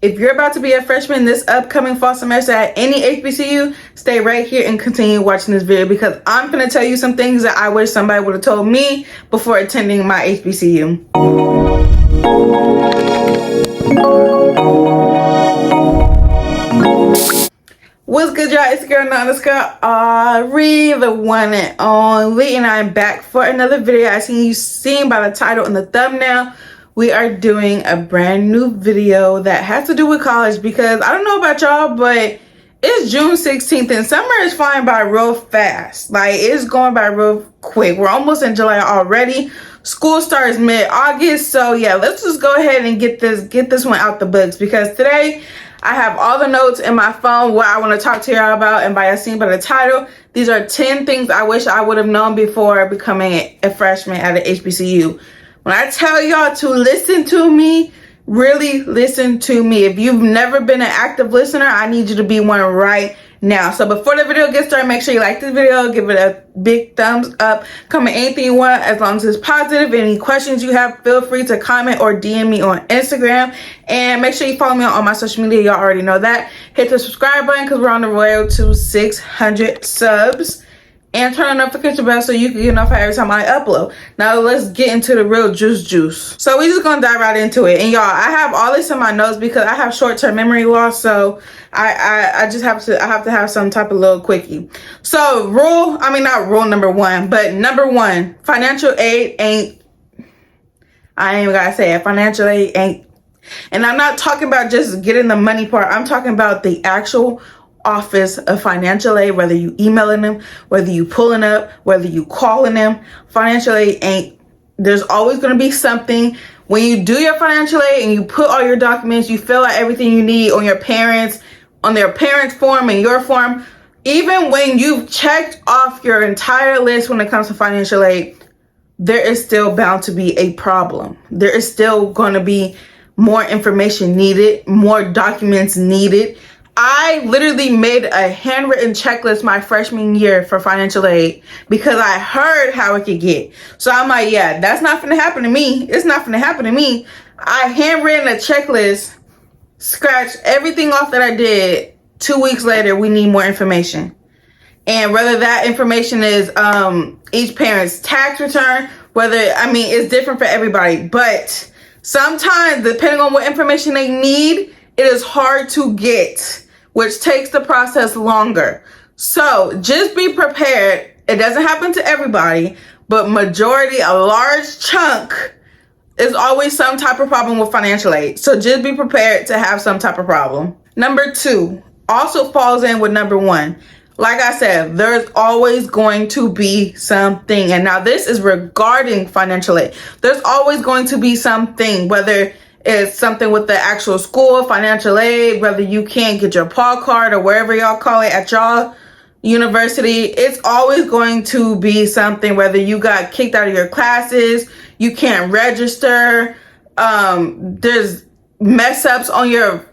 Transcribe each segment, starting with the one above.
If you're about to be a freshman this upcoming fall semester at any HBCU, stay right here and continue watching this video because I'm going to tell you some things that I wish somebody would have told me before attending my HBCU. What's good, y'all? It's girl Ari, the one and only, and I'm back for another video. As you've seen by the title and the thumbnail, we are doing a brand new video that has to do with college because I don't know about y'all, but it's June 16th and summer is flying by real fast. Like, it's going by real quick. We're almost in July already. School starts mid-August, so yeah, let's just go ahead and get this one out the books because today I have all the notes in my phone, what I want to talk to y'all about, and by y'all seeing by the title, these are 10 things I wish I would have known before becoming a freshman at an HBCU. When I tell y'all to listen to me, really listen to me. If you've never been an active listener, I need you to be one right now. So before the video gets started, make sure you like this video, give it a big thumbs up, comment anything you want as long as it's positive. Any questions you have, feel free to comment or DM me on Instagram, and make sure you follow me on all my social media. Y'all already know that. Hit the subscribe button because we're on the road to 600 subs, and turn on the notification bell so you can get notified every time I upload. Now let's get into the real juice. So we're just gonna dive right into it. And y'all, I have all this in my notes because I have short-term memory loss, so I just have to have some type of little quickie. So not rule number one, but number one, financial aid ain't, I ain't even gotta say it, financial aid ain't. And I'm not talking about just getting the money part. I'm talking about the actual office of financial aid, whether you emailing them, whether you pulling up, whether you calling them. Financial aid ain't, there's always going to be something. When you do your financial aid and you put all your documents, you fill out everything you need on their parents form and your form, even when you've checked off your entire list when it comes to financial aid, there is still bound to be a problem. There is still going to be more information needed, more documents needed. I literally made a handwritten checklist my freshman year for financial aid because I heard how it could get. So I'm like, yeah, that's not gonna happen to me. It's not gonna happen to me. I handwritten a checklist, scratched everything off that I did. 2 weeks later, we need more information. And whether that information is each parent's tax return, it's different for everybody. But sometimes, depending on what information they need, it is hard to get, which takes the process longer. So just be prepared. It doesn't happen to everybody, but a large chunk is always some type of problem with financial aid. So just be prepared to have some type of problem. Number two also falls in with number one. Like I said, there's always going to be something. And now this is regarding financial aid. There's always going to be something, whether it's something with the actual school, financial aid, whether you can't get your Paul card or wherever y'all call it at y'all university. It's always going to be something, whether you got kicked out of your classes, you can't register, there's mess ups on your,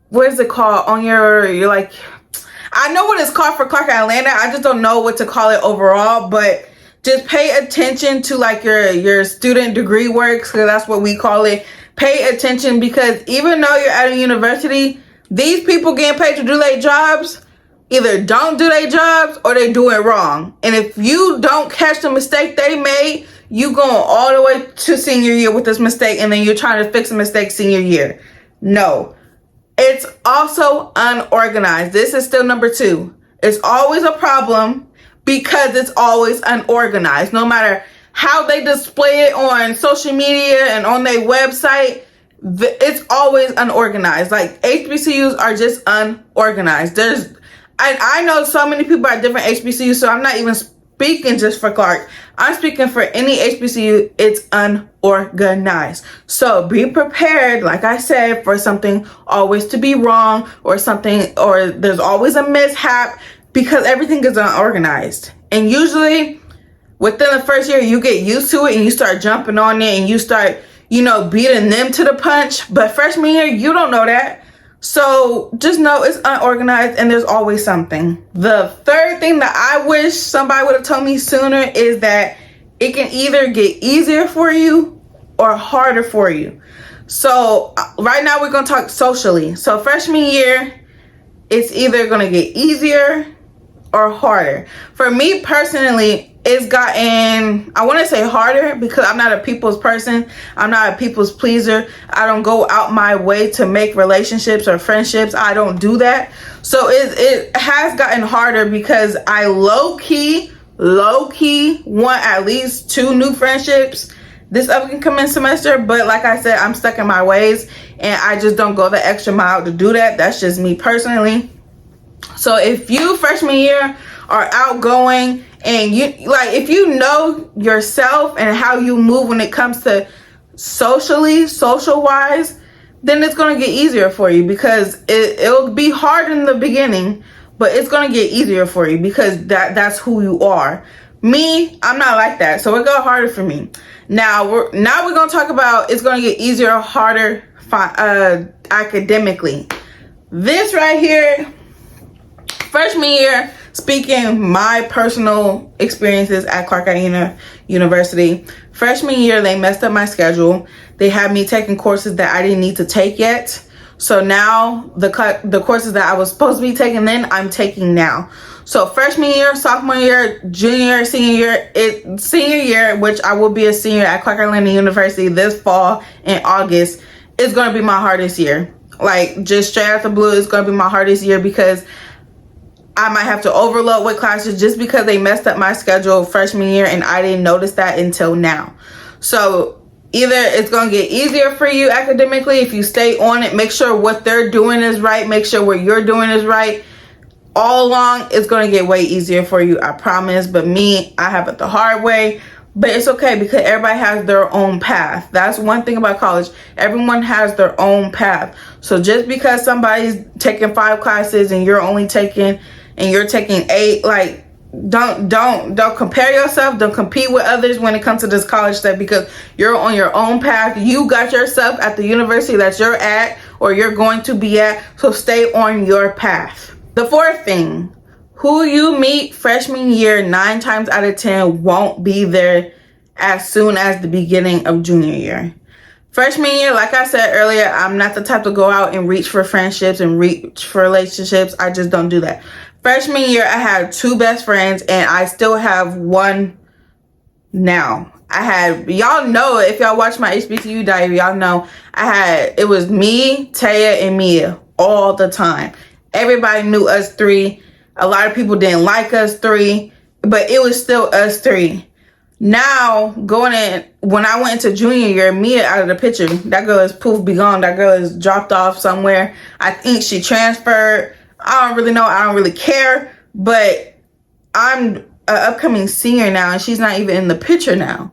what is it called? You're like, I know what it's called for Clark Atlanta. I just don't know what to call it overall, but just pay attention to like your student degree works, because that's what we call it. Pay attention because even though you're at a university, these people getting paid to do their jobs either don't do their jobs or they do it wrong. And if you don't catch the mistake they made, you going all the way to senior year with this mistake, and then you're trying to fix the mistake senior year. No. It's also unorganized. This is still number two. It's always a problem because it's always unorganized. No matter how they display it on social media and on their website, it's always unorganized. Like, HBCUs are just unorganized. I know so many people at different HBCUs, so I'm not even speaking just for Clark. I'm speaking for any HBCU. It's unorganized. So be prepared, like I said, for something always to be wrong or there's always a mishap because everything is unorganized. And usually within the first year, you get used to it and you start jumping on it and you start, beating them to the punch. But freshman year, you don't know that. So just know it's unorganized and there's always something. The third thing that I wish somebody would have told me sooner is that it can either get easier for you or harder for you. So right now we're going to talk socially. So freshman year, it's either going to get easier or harder. For me personally, it's gotten, I want to say harder, because I'm not a people's person. I'm not a people's pleaser. I don't go out my way to make relationships or friendships. I don't do that. So it has gotten harder, because I low-key want at least 2 new friendships this upcoming semester. But like I said, I'm stuck in my ways, and I just don't go the extra mile to do that. That's just me personally. So if you freshman year are outgoing, and you like, if you know yourself and how you move when it comes to social wise, then it's going to get easier for you, because it'll be hard in the beginning, but it's going to get easier for you, because that's who you are. Me, I'm not like that, so it got harder for me. Now we're going to talk about, it's going to get easier or harder academically. This right here, freshman year, speaking my personal experiences at Clark Atlanta University, freshman year, they messed up my schedule. They had me taking courses that I didn't need to take yet. So now the courses that I was supposed to be taking then, I'm taking now. So freshman year, sophomore year, junior year, senior year, which I will be a senior at Clark Atlanta University this fall in August, is going to be my hardest year. Like, just straight out the blue, it's going to be my hardest year, because I might have to overload with classes just because they messed up my schedule freshman year, and I didn't notice that until now. So either it's going to get easier for you academically if you stay on it, make sure what they're doing is right, make sure what you're doing is right. All along, it's going to get way easier for you, I promise. But me, I have it the hard way. But it's okay, because everybody has their own path. That's one thing about college. Everyone has their own path. So just because somebody's taking 5 classes and you're only taking, and you're taking 8, like, don't compare yourself. Don't compete with others when it comes to this college stuff, because you're on your own path. You got yourself at the university that you're at, or you're going to be at. So stay on your path. The fourth thing, who you meet freshman year, 9 times out of 10 won't be there as soon as the beginning of junior year. Freshman year, like I said earlier, I'm not the type to go out and reach for friendships and reach for relationships. I just don't do that. Freshman year, I had 2 best friends, and I still have 1 now. Y'all know, if y'all watch my HBCU diary, y'all know it was me, Taya, and Mia all the time. Everybody knew us 3. A lot of people didn't like us 3, but it was still us 3. Now, when I went into junior year, Mia out of the picture. That girl is poof, be gone. That girl is dropped off somewhere. I think she transferred. I don't really know. I don't really care. But I'm an upcoming senior now, and she's not even in the picture now.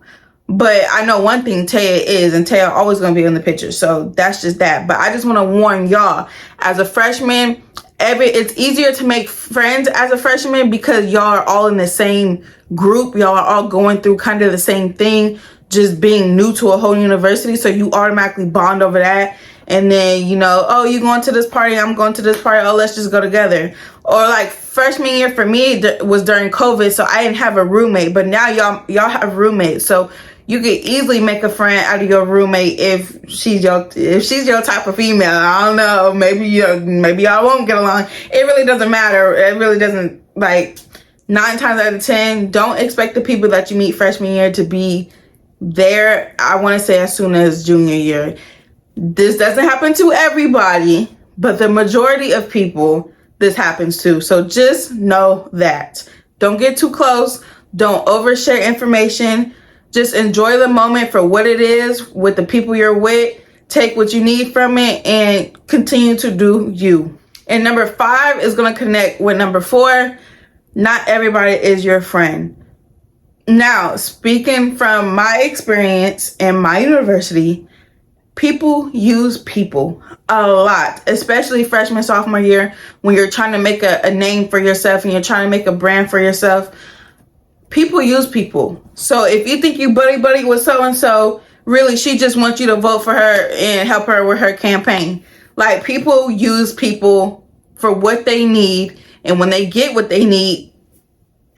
But I know one thing, Taya is, and Taya always going to be in the picture. So that's just that. But I just want to warn y'all, as a freshman, it's easier to make friends as a freshman, because y'all are all in the same group. Y'all are all going through kind of the same thing, just being new to a whole university. So you automatically bond over that. And then, oh, you going to this party, I'm going to this party, oh, let's just go together. Or like freshman year for me was during COVID, so I didn't have a roommate. But now y'all have roommates, so you can easily make a friend out of your roommate if she's your type of female. I don't know, maybe y'all won't get along. It really doesn't matter. It really doesn't. Like, 9 times out of 10, don't expect the people that you meet freshman year to be there, I want to say, as soon as junior year. This doesn't happen to everybody, but the majority of people this happens to. So just know that. Don't get too close. Don't overshare information. Just enjoy the moment for what it is with the people you're with. Take what you need from it and continue to do you. And number 5 is going to connect with number 4. Not everybody is your friend. Now, speaking from my experience in my university, people use people a lot, especially freshman, sophomore year, when you're trying to make a name for yourself and you're trying to make a brand for yourself. People use people. So if you think you buddy with so-and-so, really, she just wants you to vote for her and help her with her campaign. Like, people use people for what they need. And when they get what they need,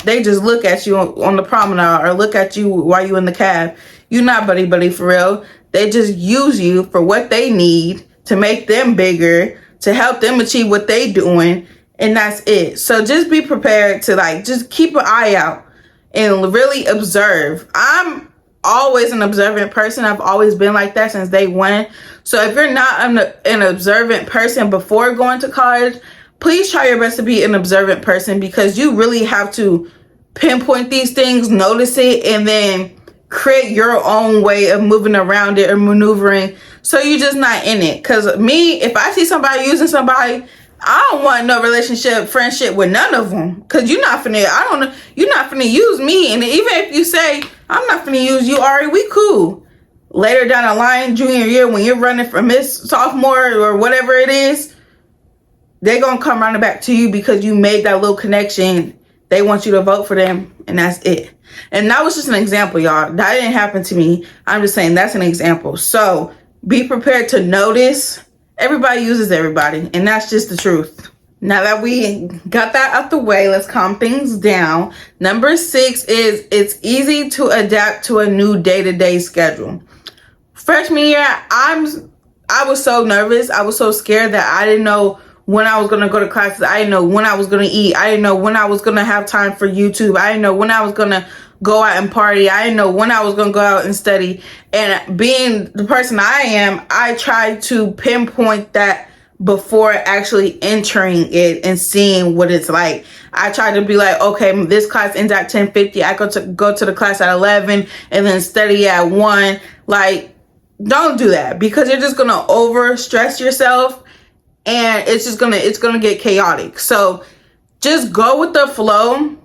they just look at you on the promenade or look at you while you in the cab. You're not buddy for real. They just use you for what they need to make them bigger, to help them achieve what they doing, and that's it. So just be prepared to like just keep an eye out and really observe. I'm always an observant person. I've always been like that since day one. So if you're not an observant person before going to college, please try your best to be an observant person, because you really have to pinpoint these things, notice it, and then create your own way of moving around it or maneuvering, so you're just not in it. Because me, if I see somebody using somebody, I don't want no relationship, friendship with none of them. Because you're not finna, I don't know, you're not finna use me. And even if you say, I'm not finna use you, Ari, we cool. Later down the line, junior year, when you're running for Miss Sophomore or whatever it is, they're gonna come running back to you because you made that little connection. They want you to vote for them, and that's it. And that was just an example, y'all. That didn't happen to me. I'm just saying that's an example. So be prepared to notice. Everybody uses everybody, and that's just the truth. Now that we got that out the way, let's calm things down. Number 6 is it's easy to adapt to a new day-to-day schedule. Freshman year, I was so nervous. I was so scared that I didn't know when I was going to go to classes. I didn't know when I was going to eat. I didn't know when I was going to have time for YouTube. I didn't know when I was going to go out and party. I didn't know when I was going to go out and study. And being the person I am, I tried to pinpoint that before actually entering it and seeing what it's like. I tried to be like, okay, this class ends at 10:50. I go to the class at 11 and then study at 1. Like, don't do that, because you're just going to over stress yourself, and it's going to get chaotic. So just go with the flow, and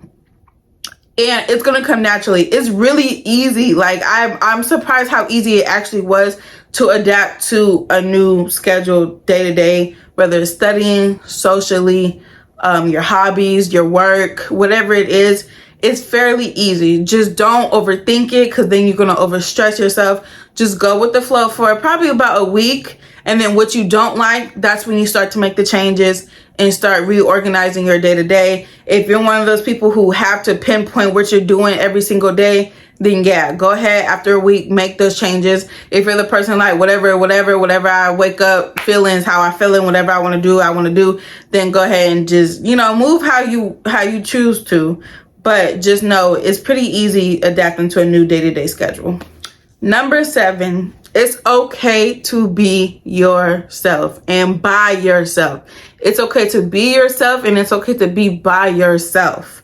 it's going to come naturally. It's really easy. Like, I'm surprised how easy it actually was to adapt to a new schedule day to day, whether it's studying, socially, your hobbies, your work, whatever it is. It's fairly easy. Just don't overthink it, because then you're going to overstress yourself. Just go with the flow for probably about a week. And then what you don't like, that's when you start to make the changes and start reorganizing your day to day. If you're one of those people who have to pinpoint what you're doing every single day, then yeah, go ahead after a week, make those changes. If you're the person like whatever I wake up feeling, how I feeling, whatever I want to do, then go ahead and just, move how you choose to. But just know it's pretty easy adapting to a new day-to-day schedule. Number 7, it's okay to be yourself and by yourself. It's okay to be yourself, and it's okay to be by yourself.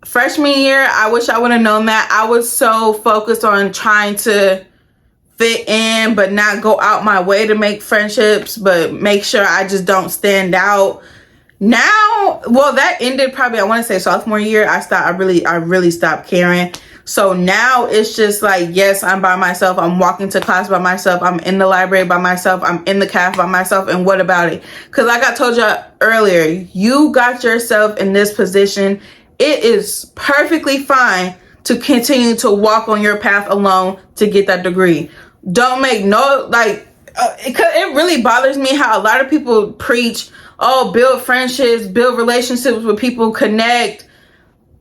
Freshman year, I wish I would have known that. I was so focused on trying to fit in, but not go out my way to make friendships, but make sure I just don't stand out. Now, well, that ended probably, I want to say sophomore year. I really stopped caring. So now it's just like, yes, I'm by myself. I'm walking to class by myself. I'm in the library by myself. I'm in the cafe by myself. And what about it? Because like I told you earlier, you got yourself in this position. It is perfectly fine to continue to walk on your path alone to get that degree. Don't make it really bothers me how a lot of people preach, oh, build friendships, build relationships with people, connect.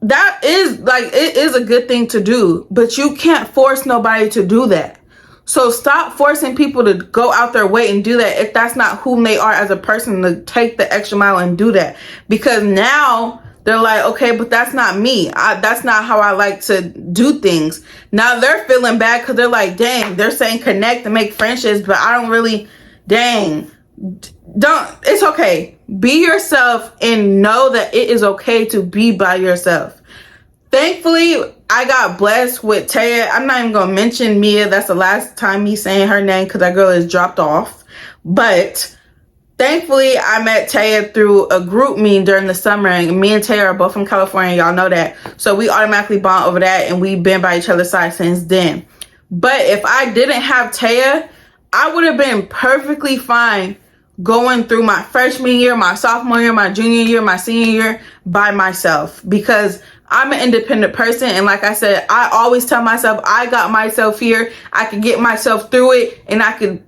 That is it is a good thing to do, but you can't force nobody to do that. So stop forcing people to go out their way and do that if that's not who they are as a person, to take the extra mile and do that. Because now they're like, okay, but that's not me. That's not how I like to do things. Now they're feeling bad because they're like, dang, they're saying connect and make friendships, but I don't really, it's okay. Be yourself and know that it is okay to be by yourself. Thankfully, I got blessed with Taya. I'm not even going to mention Mia. That's the last time me saying her name because that girl is dropped off. But thankfully, I met Taya through a group meeting during the summer. And me and Taya are both from California. Y'all know that. So we automatically bond over that. And we've been by each other's side since then. But if I didn't have Taya, I would have been perfectly fine going through my freshman year, my sophomore year, my junior year, my senior year by myself, because I'm an independent person. And like I said, I always tell myself I got myself here. I can get myself through it, and I can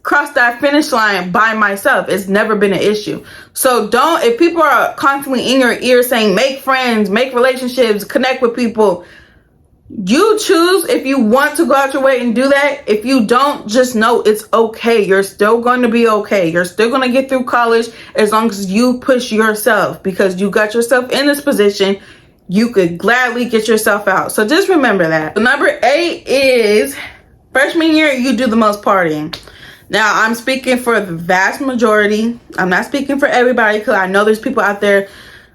cross that finish line by myself. It's never been an issue. So if people are constantly in your ear saying make friends, make relationships, connect with people, You choose if you want to go out your way and do that. If you don't, just know it's okay. You're still going to be okay. You're still going to get through college as long as you push yourself, because you got yourself in this position. You could gladly get yourself out. So just remember that. So number 8 is freshman year, you do the most partying. Now, I'm speaking for the vast majority. I'm not speaking for everybody, because I know there's people out there.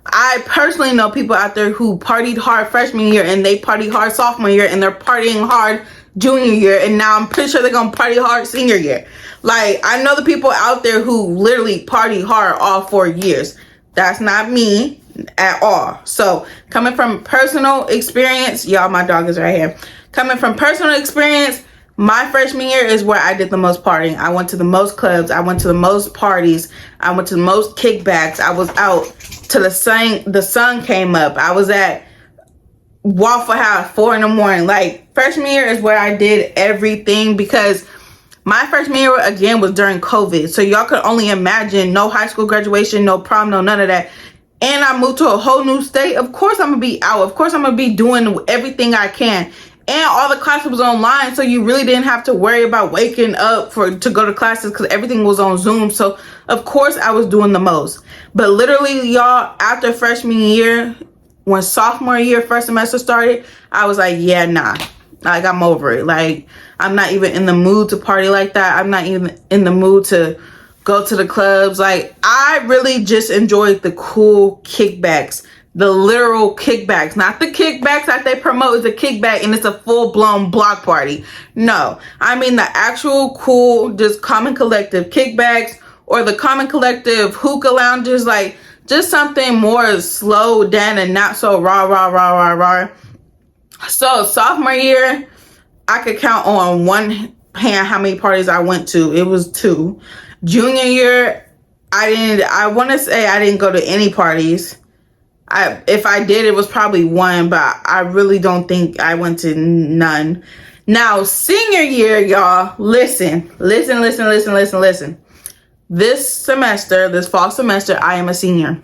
I personally know people out there who partied hard freshman year and they partied hard sophomore year and they're partying hard junior year, and now I'm pretty sure they're gonna party hard senior year. Like, I know the people out there who literally party hard all 4 years. That's not me at all. So coming from personal experience, y'all, my dog is right here. Coming from personal experience, my freshman year is where I did the most partying. I went to the most clubs. I went to the most parties. I went to the most kickbacks. I was out till the sun came up. I was at Waffle House 4 in the morning. Like, freshman year is where I did everything, because my freshman year, again, was during COVID. So y'all could only imagine, no high school graduation, no prom, no none of that. And I moved to a whole new state. Of course I'm going to be out. Of course I'm going to be doing everything I can. And all the classes was online, so you really didn't have to worry about waking up to go to classes, because everything was on Zoom. So of course I was doing the most. But literally, y'all, after freshman year, when sophomore year first semester started, I was like, yeah, nah, like, I'm over it. Like, I'm not even in the mood to party like that. I'm not even in the mood to go to the clubs. Like, I really just enjoyed the cool kickbacks. The literal kickbacks, not the kickbacks that they promote as a kickback and it's a full-blown block party. No, I mean the actual cool, just common collective kickbacks, or the common collective hookah lounges. Like, just something more slow down and not so rah, rah, rah, rah, rah. So sophomore year, I could count on one hand how many parties I went to. It was 2. Junior year, I want to say I didn't go to any parties. If I did, it was probably 1, but I really don't think I went to none. Now, senior year, y'all, listen. This semester, this fall semester, I am a senior.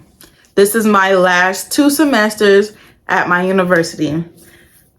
This is my last 2 semesters at my university.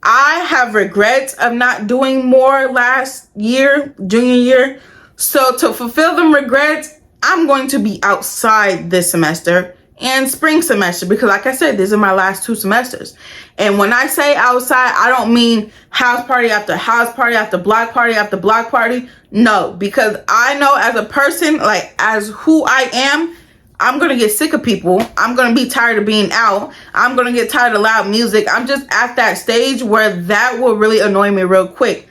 I have regrets of not doing more last year, junior year. So to fulfill them regrets, I'm going to be outside this semester and spring semester, because like I said, these are my last 2 semesters. And when I say outside, I don't mean house party after house party after block party after block party. No, because I know as a person, like as who I am, I'm going to get sick of people. I'm going to be tired of being out. I'm going to get tired of loud music. I'm just at that stage where that will really annoy me real quick.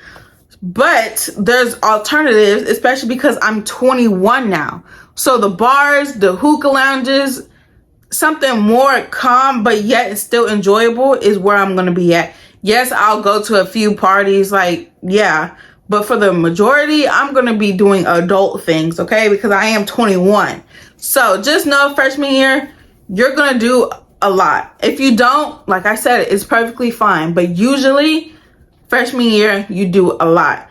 But there's alternatives, especially because I'm 21 now. So the bars, the hookah lounges, something more calm but yet still enjoyable is where I'm going to be at. Yes, I'll go to a few parties, like, yeah. But for the majority, I'm going to be doing adult things, okay? Because I am 21. So just know freshman year, you're going to do a lot. If you don't, like I said, it's perfectly fine. But usually, freshman year, you do a lot.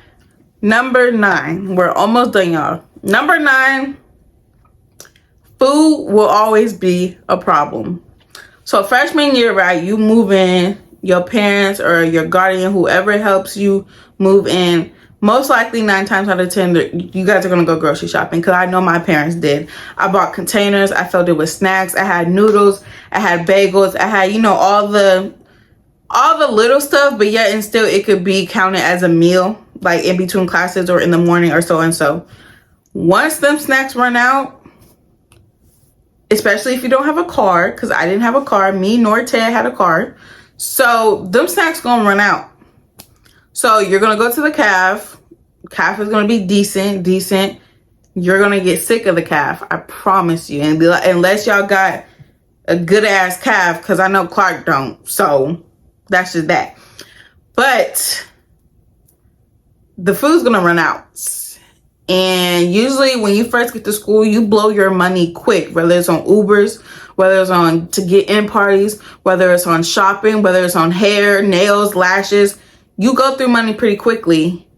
Number 9. We're almost done, y'all. Number 9. Food will always be a problem. So freshman year, right, you move in, your parents or your guardian, whoever helps you move in, most likely 9 times out of 10, you guys are going to go grocery shopping, because I know my parents did. I bought containers. I filled it with snacks. I had noodles. I had bagels. I had, you know, all the little stuff, but yet and still it could be counted as a meal, like in between classes or in the morning or so and so. Once them snacks run out, especially if you don't have a car, because I didn't have a car. Me nor Ted had a car. So them snacks gonna run out. So you're gonna go to the calf. Calf is gonna be decent. You're gonna get sick of the calf. I promise you. And unless y'all got a good ass calf, because I know Clark don't. So that's just that. But the food's gonna run out. And usually when you first get to school, you blow your money quick, whether it's on Ubers, whether it's on to get in parties, whether it's on shopping, whether it's on hair, nails, lashes. You go through money pretty quickly,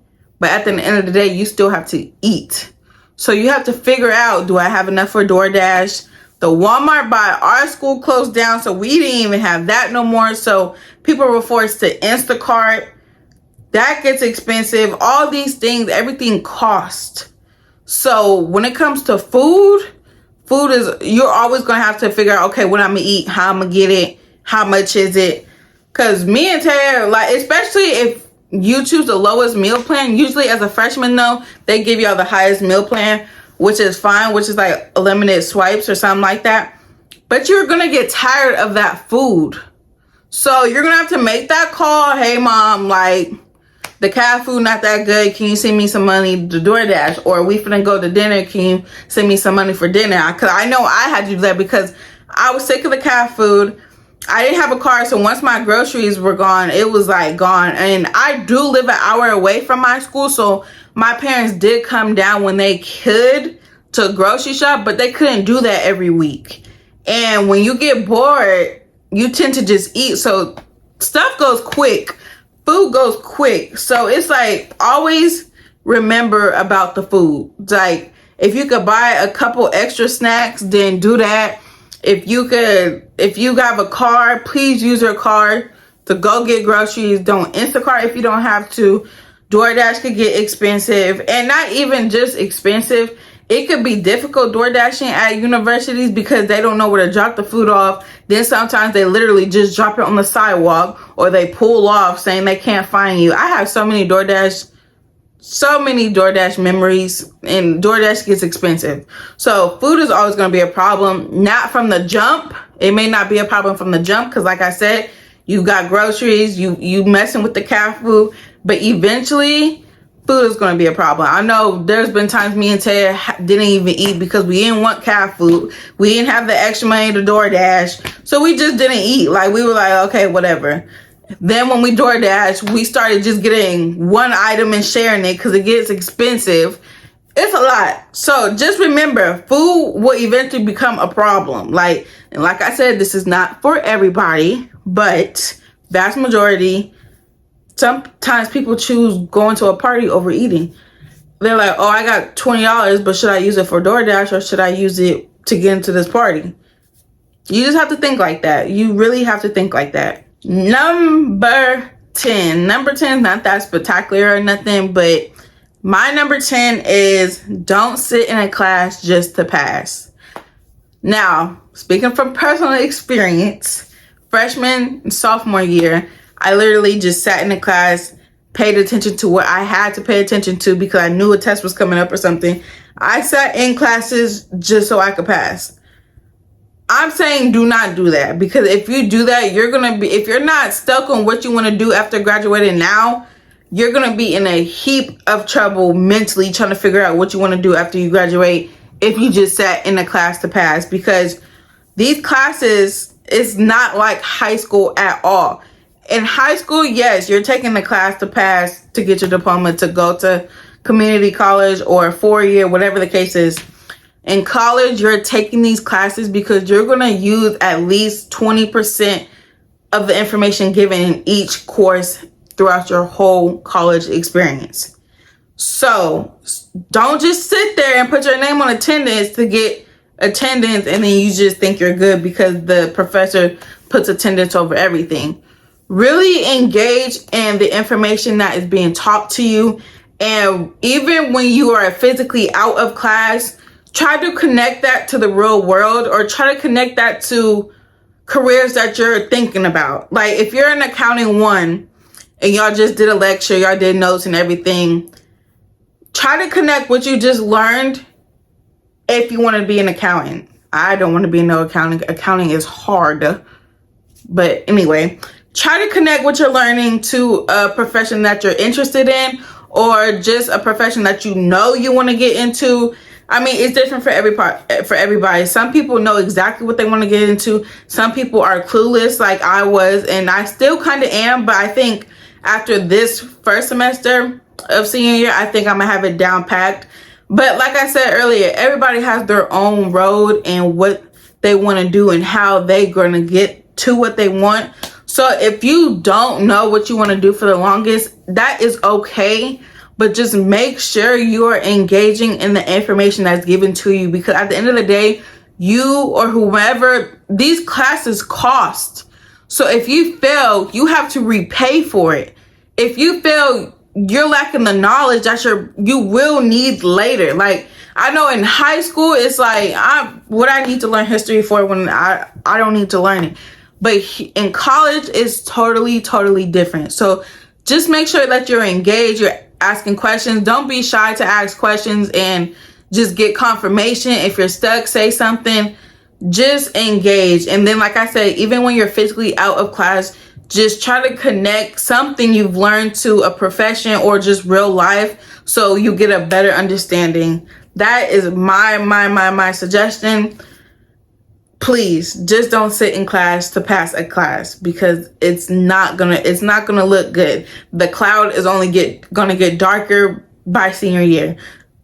but at the end of the day, you still have to eat. So you have to figure out, do I have enough for DoorDash? The Walmart by our school closed down, so we didn't even have that no more. So people were forced to Instacart. That gets expensive. All these things, everything costs. So when it comes to food is, you're always going to have to figure out, okay, what I'm going to eat, how I'm going to get it, how much is it. Because me and Tara, like, especially if you choose the lowest meal plan, usually as a freshman though, they give y'all the highest meal plan, which is fine, which is like limited swipes or something like that. But you're going to get tired of that food. So you're going to have to make that call. Hey mom, like, the cat food not that good. Can you send me some money to DoorDash? Or we finna go to dinner. Can you send me some money for dinner? Because I know I had to do that because I was sick of the cat food. I didn't have a car, so once my groceries were gone, it was like gone. And I do live an hour away from my school, so my parents did come down when they could to grocery shop, but they couldn't do that every week. And when you get bored, you tend to just eat. So stuff goes quick. Food goes quick. So it's like, always remember about the food. Like, if you could buy a couple extra snacks, then do that. If you have a car, please use your car to go get groceries. Don't Instacart if you don't have to. DoorDash could get expensive, and not even just expensive. It could be difficult DoorDashing at universities because they don't know where to drop the food off. Then sometimes they literally just drop it on the sidewalk, or they pull off saying they can't find you. I have so many DoorDash memories, and DoorDash gets expensive. So food is always going to be a problem. Not from the jump. It may not be a problem from the jump because, like I said, you got groceries, you messing with the cat food, but eventually food is going to be a problem. I know there's been times me and Ted didn't even eat because we didn't want cat food. We didn't have the extra money to DoorDash, so we just didn't eat. Like, we were like, okay, whatever. Then when we DoorDash, we started just getting one item and sharing it because it gets expensive. It's a lot. So just remember, food will eventually become a problem. Like I said, this is not for everybody, but vast majority, sometimes people choose going to a party over eating. They're like, oh, I got $20, but should I use it for DoorDash or should I use it to get into this party? You just have to think like that. You really have to think like that. Number 10. Number 10 is not that spectacular or nothing, but my number 10 is don't sit in a class just to pass. Now, speaking from personal experience, freshman and sophomore year, I literally just sat in the class, paid attention to what I had to pay attention to because I knew a test was coming up or something. I sat in classes just so I could pass. I'm saying do not do that, because if you do that, if you're not stuck on what you want to do after graduating now, you're going to be in a heap of trouble mentally trying to figure out what you want to do after you graduate if you just sat in a class to pass, because these classes is not like high school at all. In high school, yes, you're taking the class to pass to get your diploma to go to community college or 4-year, whatever the case is. In college, you're taking these classes because you're going to use at least 20% of the information given in each course throughout your whole college experience. So don't just sit there and put your name on attendance to get attendance and then you just think you're good because the professor puts attendance over everything. Really engage in the information that is being taught to you. And even when you are physically out of class, try to connect that to the real world, or try to connect that to careers that you're thinking about. Like, if you're in accounting 1 and y'all just did a lecture, y'all did notes and everything, try to connect what you just learned if you want to be an accountant. I don't want to be no accounting. Accounting is hard. But anyway, try to connect what you're learning to a profession that you're interested in, or just a profession that you know you want to get into. I mean, it's different for everybody. Some people know exactly what they want to get into. Some people are clueless like I was, and I still kind of am, but I think after this first semester of senior year, I think I'm going to have it down packed. But like I said earlier, everybody has their own road and what they want to do and how they're going to get to what they want. So if you don't know what you want to do for the longest, that is okay. But just make sure you are engaging in the information that's given to you, because at the end of the day, you or whomever, these classes cost. So if you fail, you have to repay for it. If you fail, you're lacking the knowledge that you will need later. Like, I know in high school, it's like, what I need to learn history for when I don't need to learn it. But in college, it's totally, totally different. So just make sure that you're engaged, you're asking questions. Don't be shy to ask questions and just get confirmation. If you're stuck, say something. Just engage. And then, like I said, even when you're physically out of class, just try to connect something you've learned to a profession or just real life so you get a better understanding. That is my suggestion. Please just don't sit in class to pass a class, because it's not gonna look good. The cloud is only gonna get darker by senior year.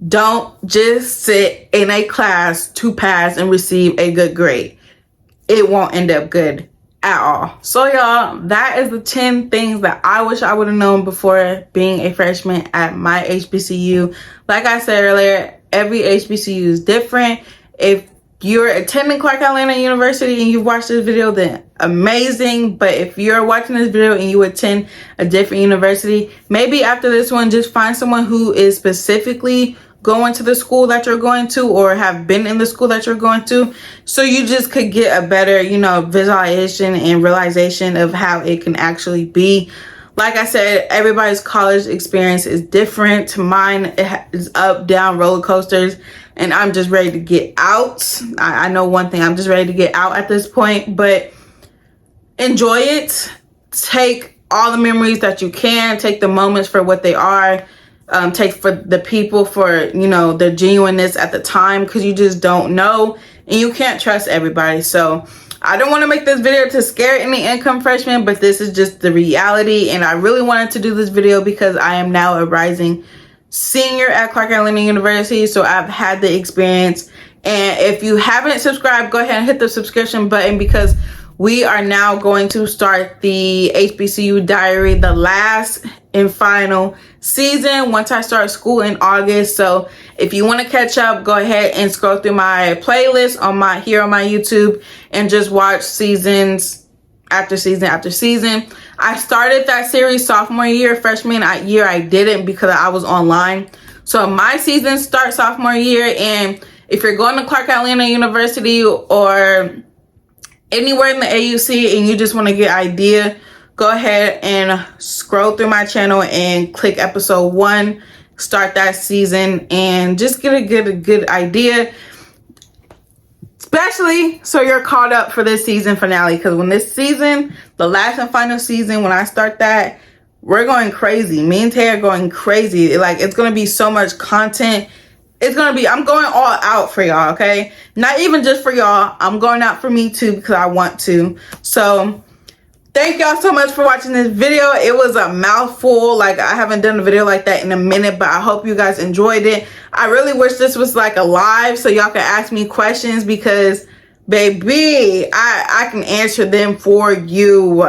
Don't just sit in a class to pass and receive a good grade. It won't end up good at all. So y'all, that is the 10 things that I wish I would have known before being a freshman at my HBCU. Like I said earlier, every HBCU is different. If you're attending Clark Atlanta University and you've watched this video, then amazing. But if you're watching this video and you attend a different university, maybe after this one, just find someone who is specifically going to the school that you're going to, or have been in the school that you're going to, so you just could get a better, visualization and realization of how it can actually be. Like I said, everybody's college experience is different. Mine is up, down, roller coasters, and I'm just ready to get out. I know one thing, I'm just ready to get out at this point, but enjoy it. Take all the memories that you can, take the moments for what they are. Take for the people for, the genuineness at the time, because you just don't know and you can't trust everybody. So I don't want to make this video to scare any income freshmen, but this is just the reality. And I really wanted to do this video because I am now a rising senior at Clark Atlanta University. So I've had the experience. And if you haven't subscribed, go ahead and hit the subscription button, because we are now going to start the HBCU Diary, the last and final season, once I start school in August. So if you want to catch up, go ahead and scroll through my playlist on my YouTube and just watch seasons after season after season. I started that series sophomore year. Freshman year I didn't, because I was online. So my season starts sophomore year. And if you're going to Clark Atlanta University or anywhere in the AUC and you just want to get idea, go ahead and scroll through my channel and click episode 1, start that season, and just get a good idea, especially so you're caught up for this season finale. Because when this season, the last and final season, when I start that, we're going crazy. Me and Tay are going crazy. Like, it's going to be so much content. I'm going all out for y'all, okay? Not even just for y'all. I'm going out for me too, because I want to. So thank y'all so much for watching this video. It was a mouthful. Like, I haven't done a video like that in a minute, but I hope you guys enjoyed it. I really wish this was like a live so y'all could ask me questions, because baby, I can answer them for you.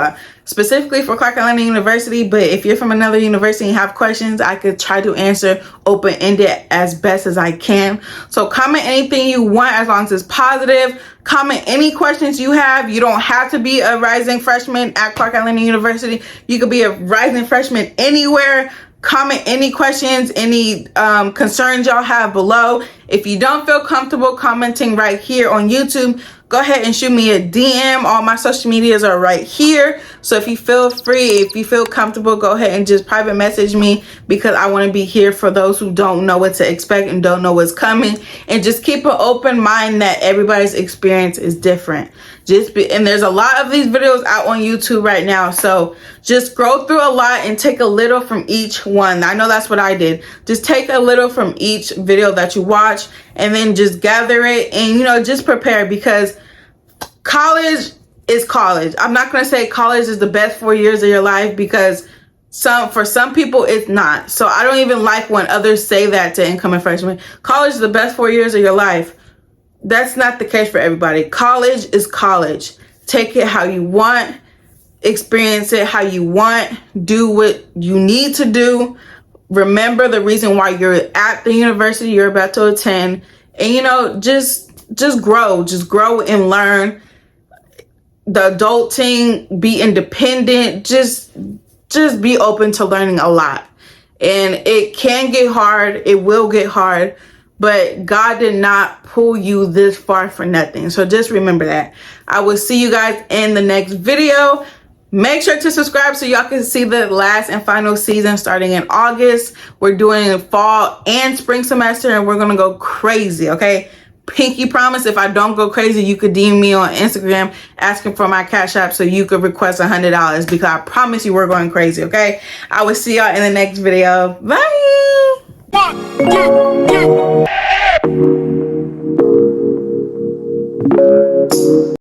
Specifically for Clark Atlanta University, but if you're from another university and have questions, I could try to answer open-ended as best as I can. So comment anything you want, as long as it's positive. Comment any questions you have. You don't have to be a rising freshman at Clark Atlanta University. You could be a rising freshman anywhere. Comment any questions, any concerns y'all have below. If you don't feel comfortable commenting right here on YouTube, go ahead and shoot me a DM. All my social medias are right here. So if you feel free, if you feel comfortable, go ahead and just private message me, because I want to be here for those who don't know what to expect and don't know what's coming. And just keep an open mind that everybody's experience is different. And there's a lot of these videos out on YouTube right now. So just scroll through a lot and take a little from each one. I know that's what I did. Just take a little from each video that you watch, and then just gather it and, just prepare, because college is college. I'm not going to say college is the best 4 years of your life, because for some people it's not. So I don't even like when others say that to incoming freshmen. College is the best 4 years of your life. That's not the case for everybody. College is college. Take it how you want. Experience it how you want. Do what you need to do. Remember the reason why you're at the university you're about to attend. And, just just grow and learn. The adulting, be independent, just be open to learning a lot. And it can get hard, it will get hard, but God did not pull you this far for nothing. So just remember that. I will see you guys in the next video. Make sure to subscribe so y'all can see the last and final season starting in August. We're doing fall and spring semester, and we're gonna go crazy, okay? Pinky promise, if I don't go crazy, you could DM me on Instagram asking for my Cash App so you could request $100, because I promise you we're going crazy, okay? I will see y'all in the next video. Bye! 1, 2, 3.